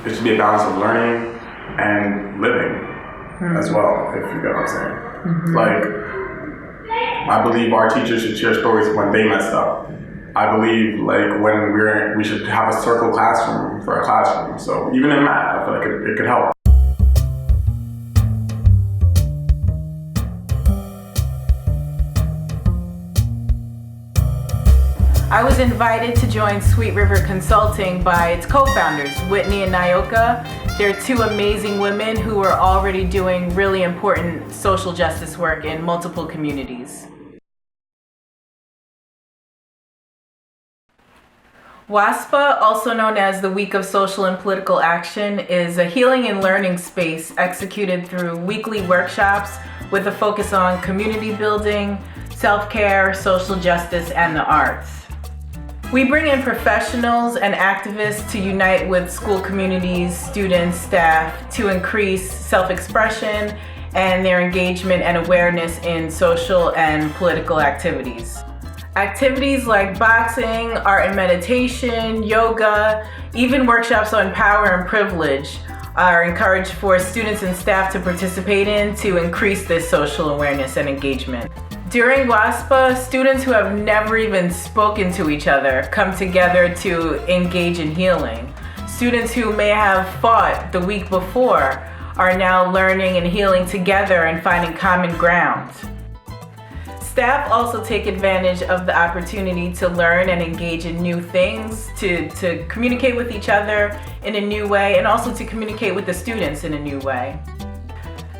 it should be a balance of learning and living as well, if you get what I'm saying. Like, I believe our teachers should share stories when they messed up. I believe like when we should have a circle classroom for a classroom. So even in math, I feel like it could help. I was invited to join Sweet River Consulting by its co-founders, Whitney and Nyoka. They're two amazing women who are already doing really important social justice work in multiple communities. WASPA, also known as the Week of Social and Political Action, is a healing and learning space executed through weekly workshops with a focus on community building, self-care, social justice, and the arts. We bring in professionals and activists to unite with school communities, students, staff to increase self-expression and their engagement and awareness in social and political activities. Activities like boxing, art and meditation, yoga, even workshops on power and privilege are encouraged for students and staff to participate in to increase this social awareness and engagement. During WASPA, students who have never even spoken to each other come together to engage in healing. Students who may have fought the week before are now learning and healing together and finding common ground. Staff also take advantage of the opportunity to learn and engage in new things, to communicate with each other in a new way, and also to communicate with the students in a new way.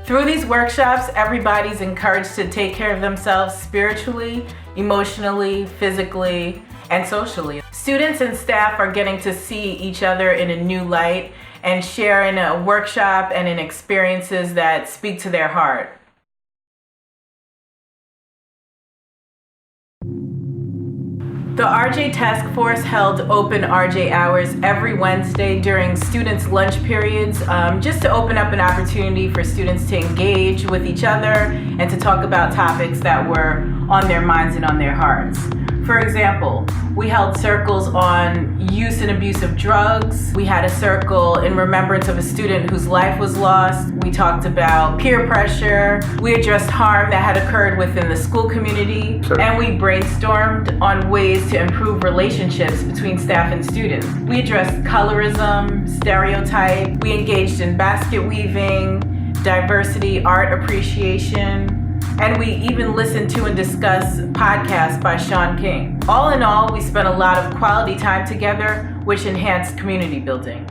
Through these workshops, everybody's encouraged to take care of themselves spiritually, emotionally, physically, and socially. Students and staff are getting to see each other in a new light and share in a workshop and in experiences that speak to their heart. The RJ Task Force held open RJ hours every Wednesday during students' lunch periods, just to open up an opportunity for students to engage with each other and to talk about topics that were on their minds and on their hearts. For example, we held circles on use and abuse of drugs. We had a circle in remembrance of a student whose life was lost. We talked about peer pressure. We addressed harm that had occurred within the school community. And we brainstormed on ways to improve relationships between staff and students. We addressed colorism, stereotype. We engaged in basket weaving, diversity, art appreciation. And we even listened to and discussed podcasts by Sean King. All in all, we spent a lot of quality time together, which enhanced community building.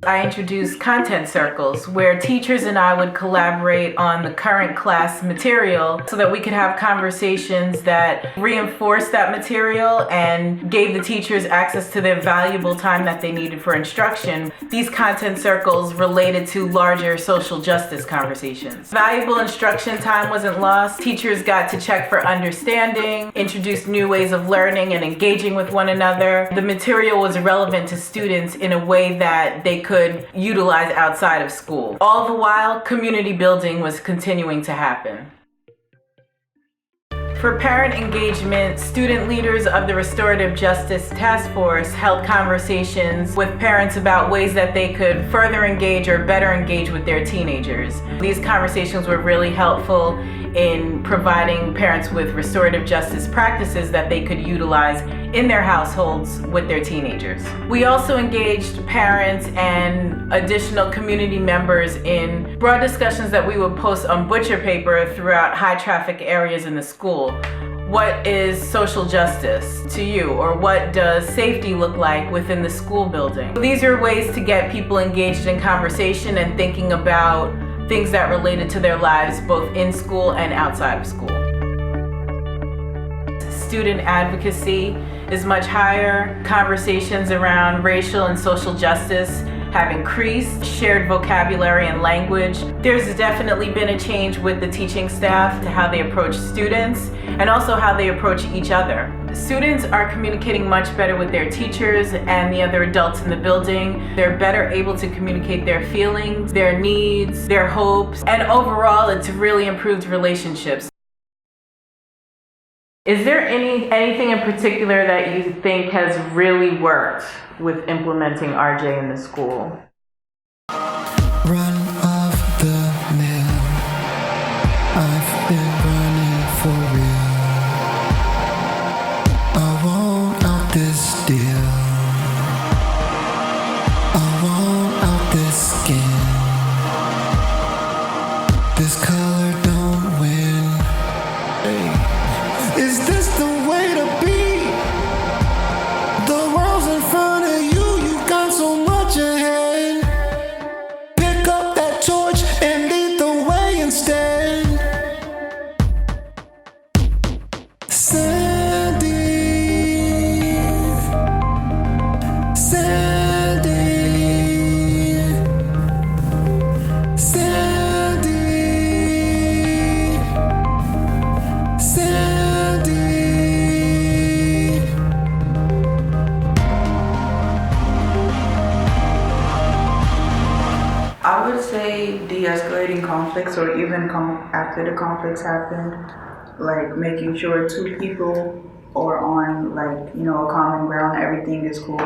I introduced content circles where teachers and I would collaborate on the current class material so that we could have conversations that reinforced that material and gave the teachers access to their valuable time that they needed for instruction. These content circles related to larger social justice conversations. Valuable instruction time wasn't lost. Teachers got to check for understanding, introduce new ways of learning and engaging with one another. The material was relevant to students in a way that they could utilize outside of school. All the while, community building was continuing to happen. For parent engagement, student leaders of the Restorative Justice Task Force held conversations with parents about ways that they could further engage or better engage with their teenagers. These conversations were really helpful in providing parents with restorative justice practices that they could utilize in their households with their teenagers. We also engaged parents and additional community members in broad discussions that we would post on butcher paper throughout high traffic areas in the school. What is social justice to you, or what does safety look like within the school building? These are ways to get people engaged in conversation and thinking about things that related to their lives both in school and outside of school. Student advocacy is much higher. Conversations around racial and social justice have increased, shared vocabulary and language. There's definitely been a change with the teaching staff to how they approach students and also how they approach each other. Students are communicating much better with their teachers and the other adults in the building. They're better able to communicate their feelings, their needs, their hopes, and overall it's really improved relationships. Is there anything in particular that you think has really worked with implementing RJ in the school? Run of the mill. I've been running for real. I won't out this deal. I won't out this skin. This color don't win. Hey. Is this the way to be? The world's in front of you. You've got so much ahead. Pick up that torch and lead the way instead. Sandy, Sandy, Sandy, Sandy. I would say de-escalating conflicts, or even after the conflicts happen, like making sure two people are on, like, you know, a common ground, everything is cool.